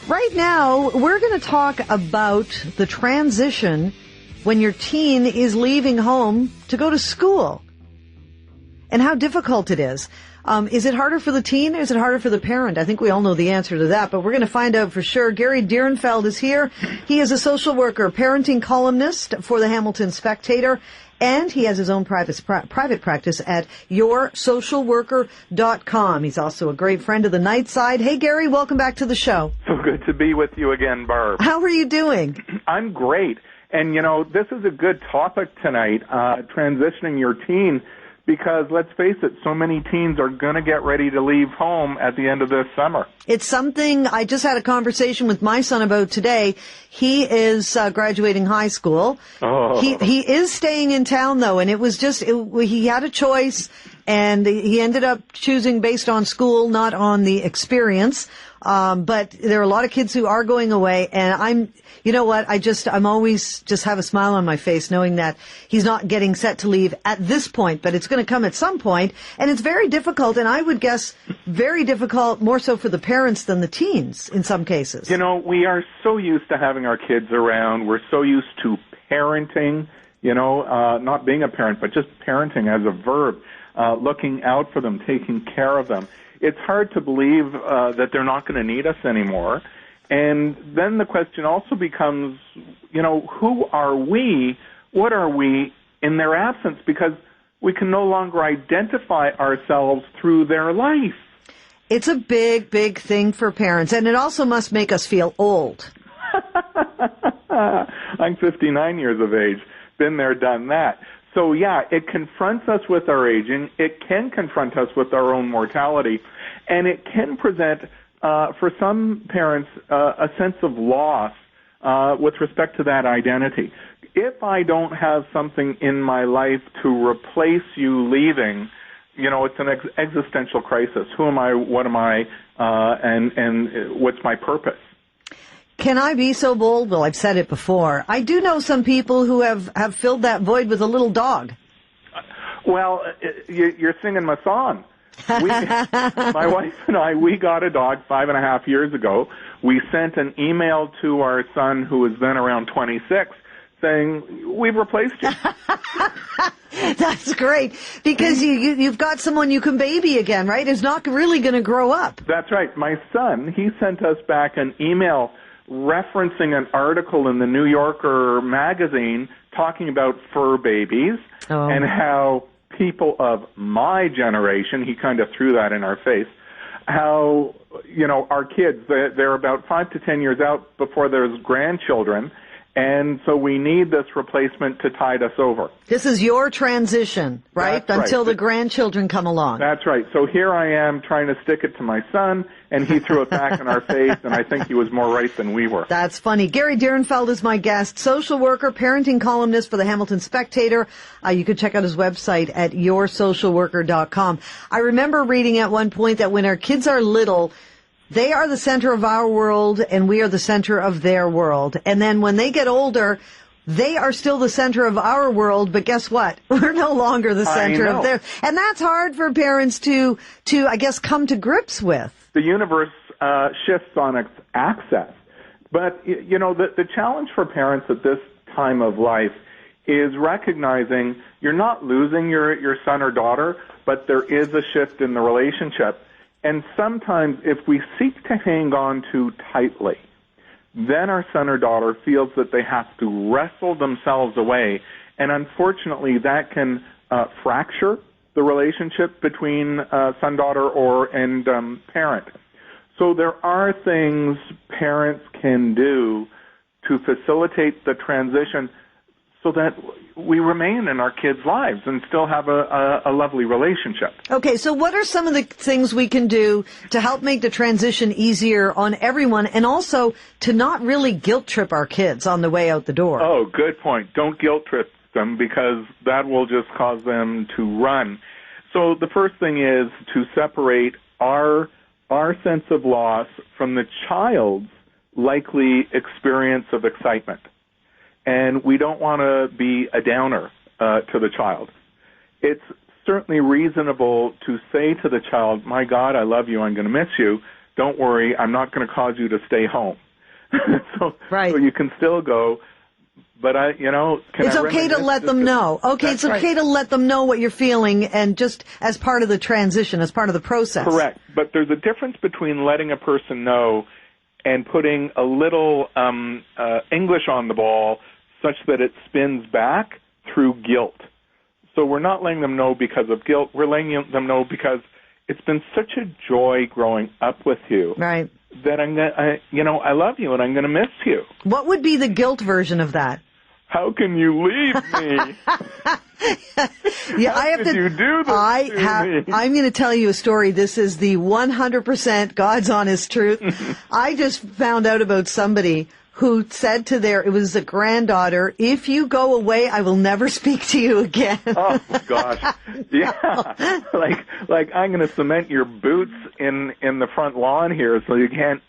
Right now, we're going to talk about the transition when your teen is leaving home to go to school and how difficult it is. Is it harder for the teen or is it harder for the parent? I think we all know the answer to that, but we're going to find out for sure. Darren Feld is here. He is a social worker, parenting columnist for the Hamilton Spectator, and he has his own private practice at yoursocialworker.com. He's also a great friend of the Night Side. Hey, Gary, welcome back to the show. So good to be with you again, Barb. How are you doing? I'm great. And, this is a good topic tonight, transitioning your teen, because let's face it, so many teens are going to get ready to leave home at the end of this summer. It's something I just had a conversation with my son about today. He is graduating high school. Oh. He is staying in town, though, and he had a choice, and he ended up choosing based on school, not on the experience. But there are a lot of kids who are going away, and I'm always just have a smile on my face knowing that he's not getting set to leave at this point, but it's going to come at some point, and it's very difficult, and I would guess very difficult more so for the parents than the teens in some cases. We are so used to having our kids around. We're so used to parenting, not being a parent, but just parenting as a verb, looking out for them, taking care of them. It's hard to believe that they're not going to need us anymore. And then the question also becomes, who are we? What are we in their absence? Because we can no longer identify ourselves through their life. It's a big, big thing for parents, and it also must make us feel old. I'm 59 years of age. Been there, done that. So, yeah, it confronts us with our aging. It can confront us with our own mortality. And it can present, for some parents, a sense of loss with respect to that identity. If I don't have something in my life to replace you leaving, it's an existential crisis. Who am I? What am I? And what's my purpose? Can I be so bold? Well, I've said it before. I do know some people who have filled that void with a little dog. Well, you're singing my song. My wife and I, we got a dog 5.5 years ago. We sent an email to our son, who was then around 26, saying, we've replaced you. That's great, because you've got someone you can baby again, right? It's not really going to grow up. That's right. My son, he sent us back an email referencing an article in the New Yorker magazine talking about fur babies and how people of my generation, he kind of threw that in our face, how, our kids, they're about 5 to 10 years out before there's grandchildren, and so we need this replacement to tide us over. This is your transition, right? That's Until right. the grandchildren come along. That's right. So here I am trying to stick it to my son, and he threw it back in our face, and I think he was more right than we were. That's funny. Darren Feld is my guest, social worker, parenting columnist for the Hamilton Spectator. You can check out his website at yoursocialworker.com. I remember reading at one point that when our kids are little, they are the center of our world, and we are the center of their world. And then when they get older, they are still the center of our world, but guess what? We're no longer the center of theirs. And that's hard for parents to, I guess, come to grips with. The universe shifts on its axis. But, the challenge for parents at this time of life is recognizing you're not losing your son or daughter, but there is a shift in the relationship. And sometimes if we seek to hang on too tightly, then our son or daughter feels that they have to wrestle themselves away. And unfortunately, that can fracture the relationship between son-daughter and parent. So there are things parents can do to facilitate the transition so that we remain in our kids' lives and still have a lovely relationship. Okay, so what are some of the things we can do to help make the transition easier on everyone, and also to not really guilt trip our kids on the way out the door? Oh, good point. Don't guilt trip them, because that will just cause them to run. So the first thing is to separate our sense of loss from the child's likely experience of excitement. And we don't want to be a downer to the child. It's certainly reasonable to say to the child, my God, I love you, I'm going to miss you. don't worry, I'm not going to cause you to stay home. So Right. so you can still go, but it's okay to let them know. Okay, it's okay to let them know what you're feeling, and just as part of the transition, as part of the process. Correct. But there's a difference between letting a person know and putting a little English on the ball such that it spins back through guilt. So we're not letting them know because of guilt. We're letting them know because it's been such a joy growing up with you. Right. That I love you and I'm going to miss you. What would be the guilt version of that? How can you leave me? Yeah, How did you do this to me? I'm going to tell you a story. This is the 100% God's honest truth. I just found out about somebody who said to it was a granddaughter, if you go away, I will never speak to you again. Oh, gosh. Yeah. Like I'm going to cement your boots in the front lawn here so you can't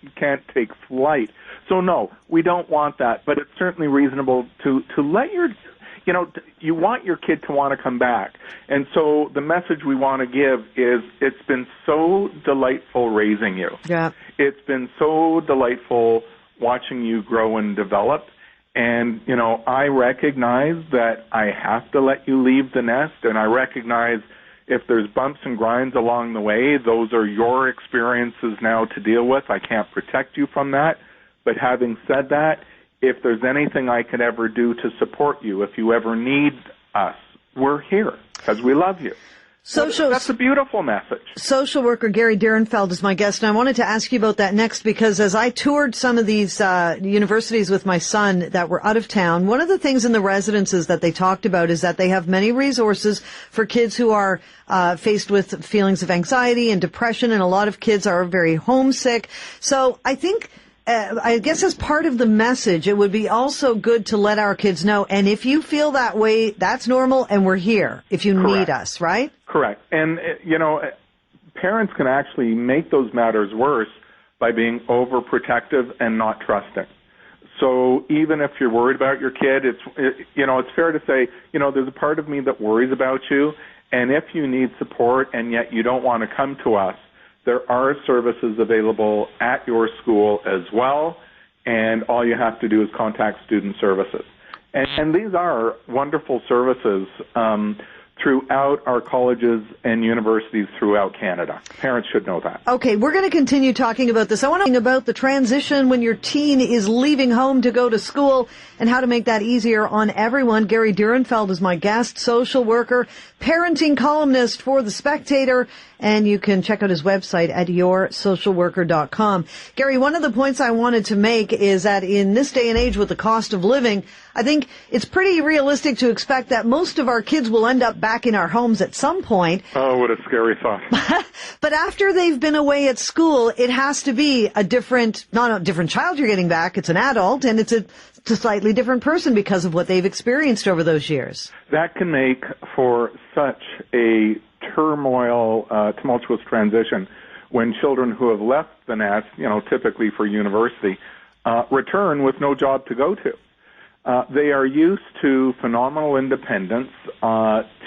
take flight. So no, we don't want that, but it's certainly reasonable to let you want your kid to want to come back. And so the message we want to give is it's been so delightful raising you. Yeah. It's been so delightful watching you grow and develop. And, I recognize that I have to let you leave the nest, and I recognize if there's bumps and grinds along the way, those are your experiences now to deal with. I can't protect you from that. But having said that, if there's anything I could ever do to support you, if you ever need us, we're here because we love you. That's a beautiful message. Social worker Gary Darren Feld is my guest, and I wanted to ask you about that next because as I toured some of these universities with my son that were out of town, one of the things in the residences that they talked about is that they have many resources for kids who are faced with feelings of anxiety and depression, and a lot of kids are very homesick. So I think I guess as part of the message, it would be also good to let our kids know, and if you feel that way, that's normal, and we're here if you need us, right? Correct. And, parents can actually make those matters worse by being overprotective and not trusting. So even if you're worried about your kid, it's fair to say, there's a part of me that worries about you, and if you need support and yet you don't want to come to us, there are services available at your school as well, and all you have to do is contact Student Services. And these are wonderful services throughout our colleges and universities throughout Canada. Parents should know that. Okay, we're going to continue talking about this. I want to talk about the transition when your teen is leaving home to go to school and how to make that easier on everyone. Gary Darren is my guest, social worker, parenting columnist for The Spectator, and you can check out his website at yoursocialworker.com. Gary, one of the points I wanted to make is that in this day and age with the cost of living, I think it's pretty realistic to expect that most of our kids will end up back in our homes at some point. Oh, what a scary thought. But after they've been away at school, it has to be not a different child you're getting back. It's an adult, and it's a slightly different person because of what they've experienced over those years. That can make for such a tumultuous transition when children who have left the nest, typically for university, return with no job to go to. They are used to phenomenal independence.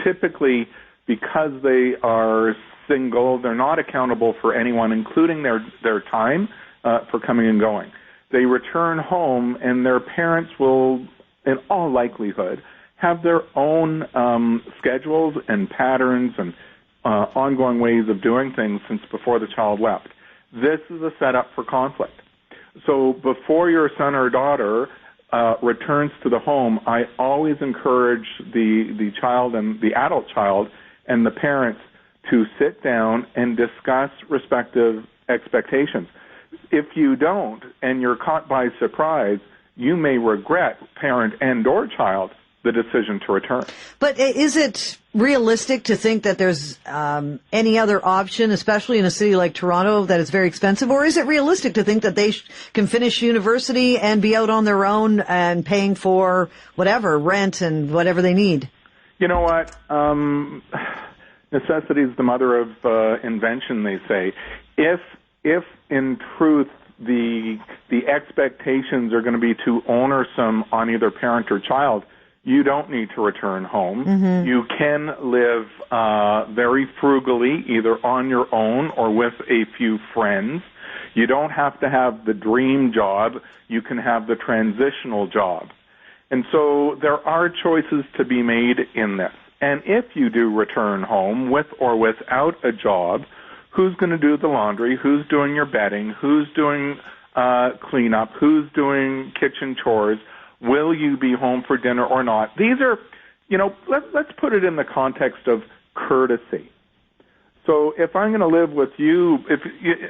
Typically, because they are single, they're not accountable for anyone, including their time for coming and going. They return home, and their parents will, in all likelihood, have their own schedules and patterns and ongoing ways of doing things since before the child left. This is a setup for conflict. So before your son or daughter returns to the home, I always encourage the child and the adult child and the parents to sit down and discuss respective expectations. If you don't, and you're caught by surprise, you may regret, parent and or child, the decision to return. But is it realistic to think that there's any other option, especially in a city like Toronto, that is very expensive? Or is it realistic to think that they can finish university and be out on their own and paying for whatever, rent and whatever they need? You know what? Necessity is the mother of invention, they say. If in truth the expectations are going to be too onersome on either parent or child, you don't need to return home. Mm-hmm. You can live very frugally, either on your own or with a few friends. You don't have to have the dream job. You can have the transitional job. And so there are choices to be made in this. And if you do return home with or without a job, who's going to do the laundry? Who's doing your bedding? Who's doing cleanup? Who's doing kitchen chores? Will you be home for dinner or not? These are, let's put it in the context of courtesy. So if I'm going to live with you,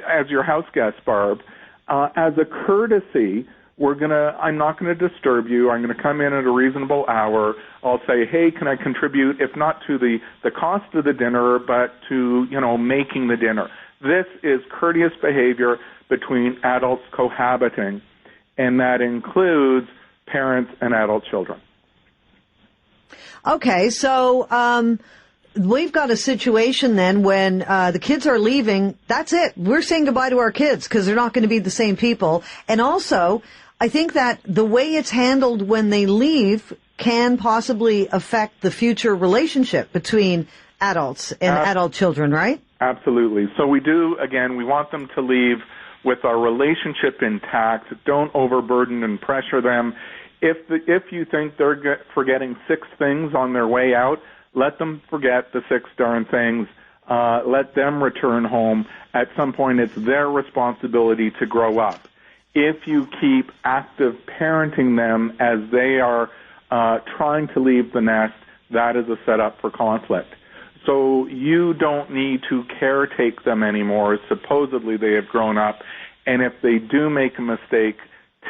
as your house guest, Barb, as a courtesy, I'm not going to disturb you. I'm going to come in at a reasonable hour. I'll say, hey, can I contribute, if not to the cost of the dinner, but to, making the dinner. This is courteous behavior between adults cohabiting, and that includes parents and adult children. Okay, so we've got a situation then when the kids are leaving. That's it. We're saying goodbye to our kids because they're not going to be the same people. And also, I think that the way it's handled when they leave can possibly affect the future relationship between adults and adult children, right? Absolutely. So we want them to leave with our relationship intact. Don't overburden and pressure them. If you think they're forgetting 6 things on their way out, let them forget the 6 darn things. Let them return home. At some point, it's their responsibility to grow up. If you keep active parenting them as they are trying to leave the nest, that is a setup for conflict. So you don't need to caretake them anymore. Supposedly they have grown up, and if they do make a mistake,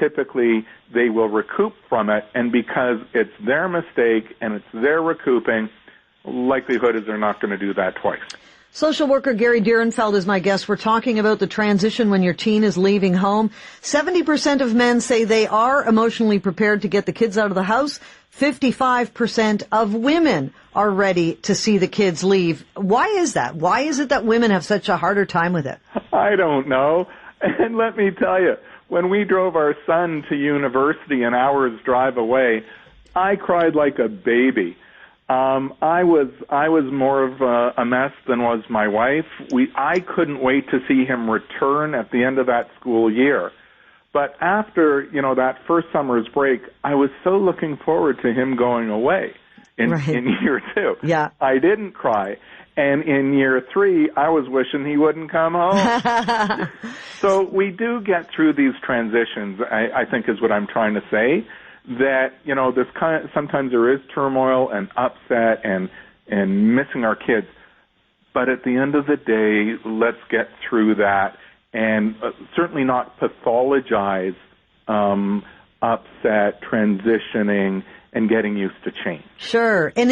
typically they will recoup from it, and because it's their mistake and it's their recouping, likelihood is they're not going to do that twice. Social worker Gary Feld is my guest. We're talking about the transition when your teen is leaving home. 70% of men say they are emotionally prepared to get the kids out of the house. 55% of women are ready to see the kids leave. Why is that? Why is it that women have such a harder time with it? I don't know. And let me tell you, when we drove our son to university an hour's drive away, I cried like a baby. I was more of a mess than was my wife. I couldn't wait to see him return at the end of that school year. But after, that first summer's break, I was so looking forward to him going away in year 2. Yeah. I didn't cry. And in year 3, I was wishing he wouldn't come home. So we do get through these transitions, I think is what I'm trying to say, that, sometimes there is turmoil and upset and missing our kids. But at the end of the day, let's get through that and certainly not pathologize upset, transitioning, and getting used to change. Sure. And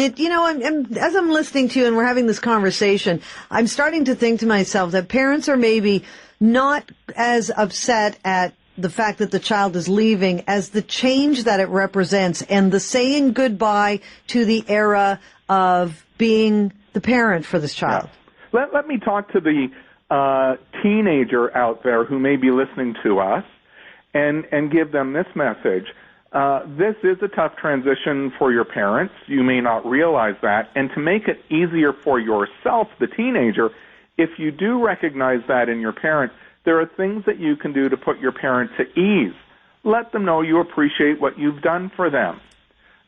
as I'm listening to you and we're having this conversation, I'm starting to think to myself that parents are maybe not as upset at the fact that the child is leaving as the change that it represents and the saying goodbye to the era of being the parent for this child. Yeah. Let me talk to the teenager out there who may be listening to us and give them this message. This is a tough transition for your parents. You may not realize that. And to make it easier for yourself, the teenager, if you do recognize that in your parent, there are things that you can do to put your parent to ease. Let them know you appreciate what you've done for them.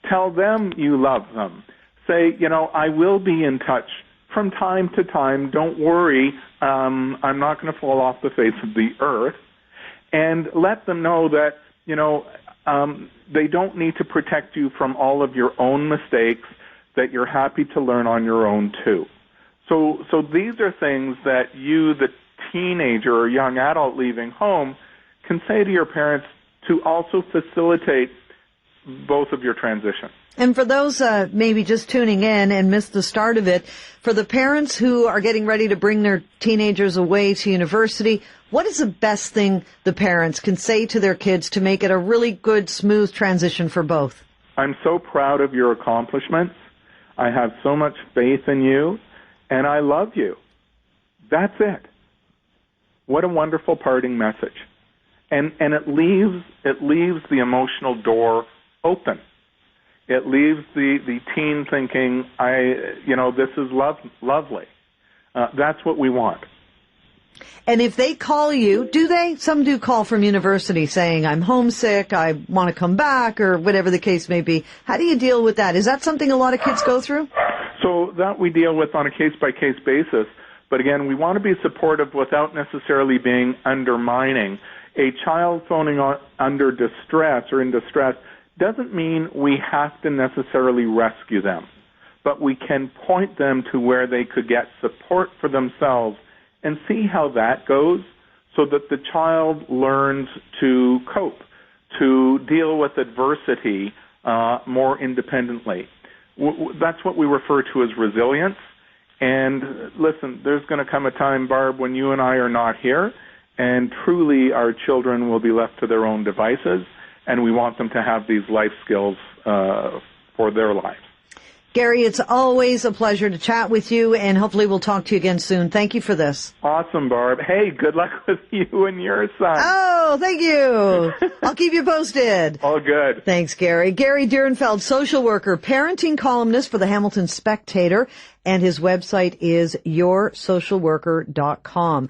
Tell them you love them. Say, I will be in touch from time to time. Don't worry, I'm not going to fall off the face of the earth. And let them know that, they don't need to protect you from all of your own mistakes, that you're happy to learn on your own too. So these are things that you, the teenager or young adult leaving home, can say to your parents to also facilitate both of your transitions. And for those maybe just tuning in and missed the start of it, for the parents who are getting ready to bring their teenagers away to university, what is the best thing the parents can say to their kids to make it a really good, smooth transition for both? I'm so proud of your accomplishments. I have so much faith in you, and I love you. That's it. What a wonderful parting message. And it leaves the emotional door open. It leaves the teen thinking, this is lovely. That's what we want. And if they call you, do they? Some do call from university saying, I'm homesick, I want to come back, or whatever the case may be. How do you deal with that? Is that something a lot of kids go through? So that we deal with on a case-by-case basis. But again, we want to be supportive without necessarily being undermining. A child phoning on under distress or in distress doesn't mean we have to necessarily rescue them, but we can point them to where they could get support for themselves and see how that goes so that the child learns to cope, to deal with adversity more independently. That's what we refer to as resilience. And listen, there's going to come a time, Barb, when you and I are not here, and truly our children will be left to their own devices, and we want them to have these life skills for their lives. Gary, it's always a pleasure to chat with you, and hopefully we'll talk to you again soon. Thank you for this. Awesome, Barb. Hey, good luck with you and your son. Oh, thank you. I'll keep you posted. All good. Thanks, Gary. Gary Feld, social worker, parenting columnist for the Hamilton Spectator, and his website is yoursocialworker.com.